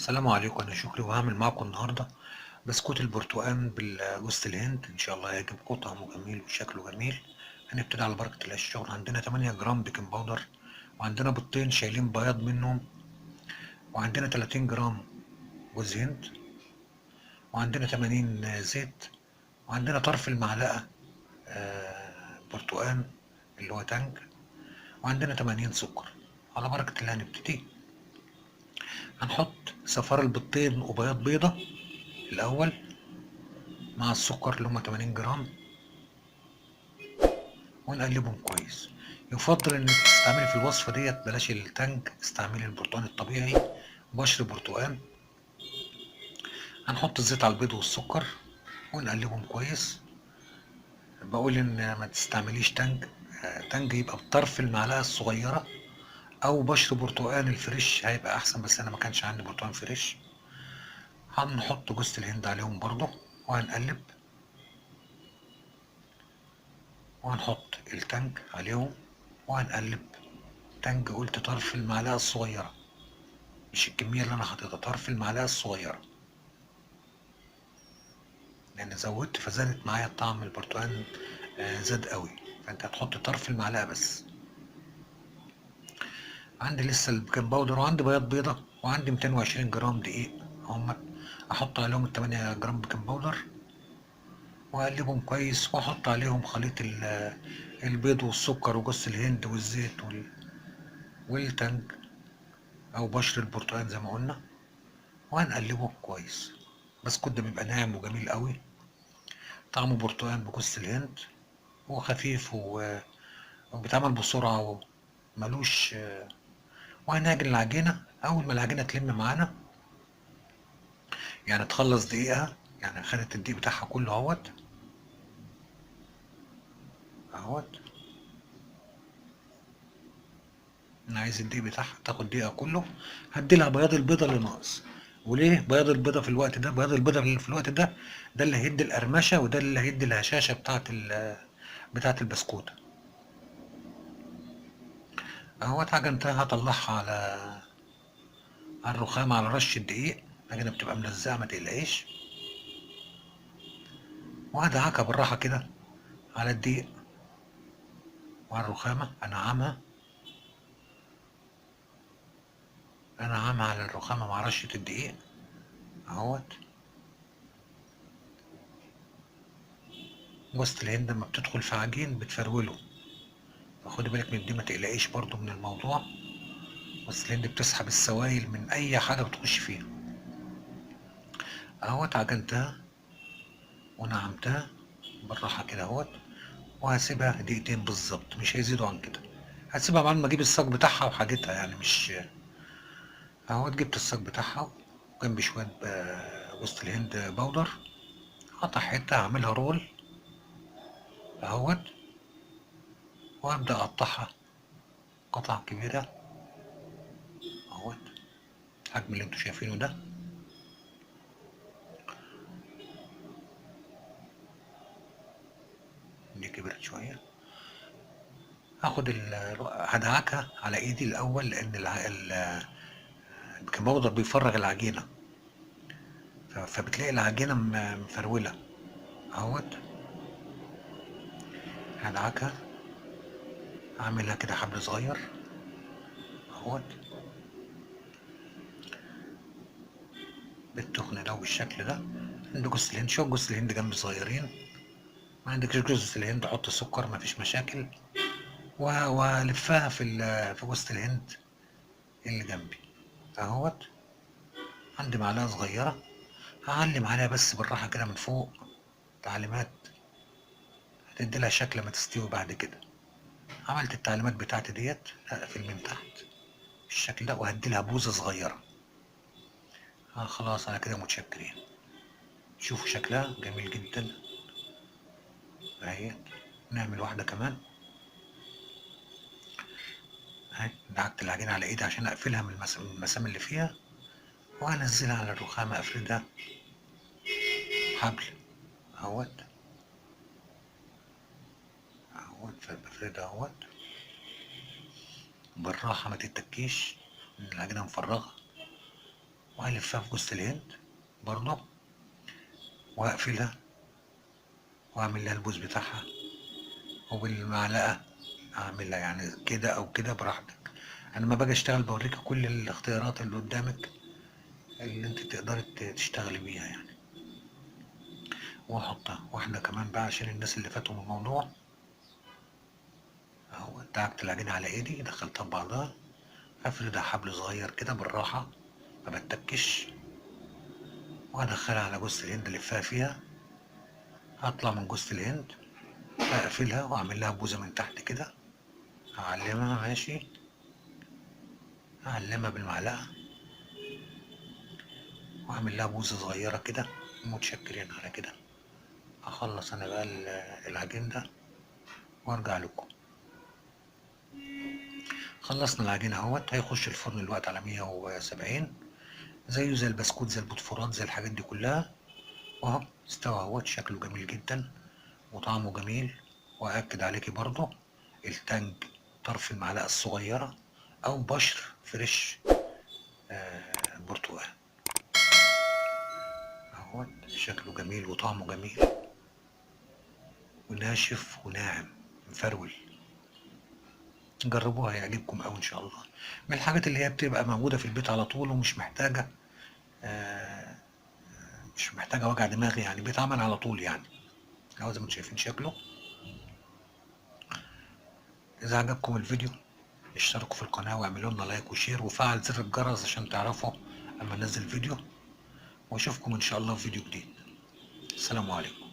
السلام عليكم، أنا شكري وهعمل معاكم النهاردة بسكوت البرتقال بالجوز الهند. إن شاء الله هيعجبكم، طعمه جميل وشكله جميل. هنبتدي على بركة الله الشغل. عندنا 8 جرام بيكنج باودر، وعندنا بيضتين شايلين بياض منهم، وعندنا 30 جرام جوز هند، وعندنا 80 زيت، وعندنا طرف المعلقة برتقال اللي هو تانج، وعندنا 80 سكر. على بركة الله هنبتدي. هنحط صفار البيضتين وبياض بيضة الأول مع السكر اللي هما 80 جرام، ونقلبهم كويس. يفضل انك تستعملي في الوصفة ديت بلاش التانج، استعملي البرتقال الطبيعي بشر برتقال. هنحط الزيت على البيض والسكر ونقلبهم كويس. بقول ان ما تستعمليش تانج. تانج يبقى بطرف المعلقة الصغيرة، او بشر برتقال الفريش هيبقى احسن، بس انا ما كانش عندي برتقال فريش. هنحط جوز الهند عليهم برضو وهنقلب، وهنحط التانج عليهم وهنقلب. تانج قلت طرف المعلقة الصغيرة، مش الكمية اللي أنا حاططها، طرف المعلقة الصغيرة، لأن زودت فزادت معايا طعم البرتقال. زاد قوي، فأنت هتحط طرف المعلقة بس. عندي لسه البيكنج باودر، وعندي بياض بيضة، وعندي 220 جرام دقيق. هم أحط عليهم ال 8 جرام بيكنج باودر وأقلبهم كويس، وأحط عليهم خليط البيض والسكر وجوز الهند والزيت والتلج أو بشر البرتقال زي ما قلنا، وهنقلبه كويس. بسكوت ده بيبقى ناعم وجميل قوي، طعمه برتقال بجوز الهند، وخفيف وبيتعمل بسرعة وملوش. وهنعجن العجينة. أول ما العجينة تلم معانا، يعني تخلص دقيقها، يعني خدت الدقيق بتاعها كله اهوت اهوت. أنا عايز الدقيق بتاعها تاخد دقيقة كله. هديلها بياض البيضة اللي ناقص. وليه بياض البيضة في الوقت ده؟ بياض البيضة اللي في الوقت ده ده اللي هيدي القرمشة، وده اللي هيدي الهشاشة بتاعت البسكوتة اهوت. عجنتها هطلعها على الرخام على رش الدقيق. العجينة بتبقى ملزقة ما تقلقيش، وهدعكها بالراحة كده على الدقيق وعلى الرخامة. أنعمها على الرخامة مع رشة الدقيق اهوت. جوزة الهند لما بتدخل في عجين بتفروله، فخدي بالك من دي، ما تقلقيش برضو من الموضوع. جوزة الهند بتسحب السوائل من أي حاجة بتخش فيها اهوت. عجنتها ونعمتها بالراحة كده اهوت، وهسيبها دقيقتين بالظبط، مش هيزيدوا عن كده. هسيبها بعد ما اجيب الصاج بتاعها وحاجتها، يعني مش اهوت. جبت الصاج بتاعها وجنبي شوية جوز الهند باودر. هقطع حتة اعملها رول اهوت، وابدأ اقطعها قطع كبيرة اهوت، الحجم اللي انتوا شايفينه ده. دي كبرت شوية. هدعكها على ايدي الاول، لان البيكنج باودر بيفرغ العجينة، فبتلاقي العجينة مفرولة اهوت. هدعكها، اعملها كده حبل صغير اهوت بالتخن ده وبالشكل ده. عندك جوز الهند، شوية جوز الهند جنب صغيرين. ما عندكش جوز الهند حط سكر، مفيش مشاكل. والفها في جوز الهند اللي جنبي اهوت. عندي معلقة صغيرة، هعلم عليها بس بالراحة كده من فوق، تعليمات هتدي لها شكل ما تستوي بعد كده. عملت التعليمات بتاعتي ديت، هقفل من تحت بالشكل ده، وهدي لها بوزة صغيرة. خلاص على كده، متشكرين. شوفوا شكلها جميل جدا اهي. نعمل واحدة كمان اهي. دعكت العجينة على ايدي عشان اقفلها من المسام اللي فيها، وهنزلها على الرخامة افردها حبل اهوت اهوت. فبفردها اهوت بالراحة، ما تتكيش لأن العجينة مفرغة وهلفها في جوز الهند برضه، واقفلها واعمل لها البوز بتاعها، وبالمعلقة اعملها يعني كده او كده براحتك. انا ما باجي اشتغل بوريك كل الاختيارات اللي قدامك اللي انت تقدري تشتغلي بيها يعني. واحطها واحدة كمان بقى عشان الناس اللي فاتوا من الموضوع. اهو دعكت العجينة على ايدي، دخلتها في بعضها، هفردها حبل صغير كده بالراحة، ما بتكش، وهدخلها على جوز الهند الفها فيها. هطلع من جوز الهند اقفلها واعمل لها بوزة من تحت كده، اعلمها ماشي، اعلمها بالمعلقة واعمل لها بوزة صغيرة كده. متشكرين على كده. اخلص انا بقى العجين ده وارجع لكم. خلصنا العجين اهوت، هيخش الفرن الوقت على 170، زيه زي البسكوت زي البوتفورات زي الحاجات دي كلها. واهو استوى اهوت، شكله جميل جدا وطعمه جميل. واكد عليكي برضه التانج طرف المعلقة الصغيرة او بشر فريش برتقال اهوت، شكله جميل وطعمه جميل وناشف وناعم مفرول. جربوها هيعجبكم اوي ان شاء الله. من الحاجات اللي هي بتبقى موجودة في البيت على طول ومش محتاجة آه، مش محتاجة وجع دماغ يعني، بيتعمل على طول يعني. اهو زي ما انتم شايفين شكله. اذا عجبكم الفيديو اشتركوا في القناة واعملوا لنا لايك وشير وفعل زر الجرس عشان تعرفوا اما انزل فيديو. واشوفكم ان شاء الله في فيديو جديد. السلام عليكم.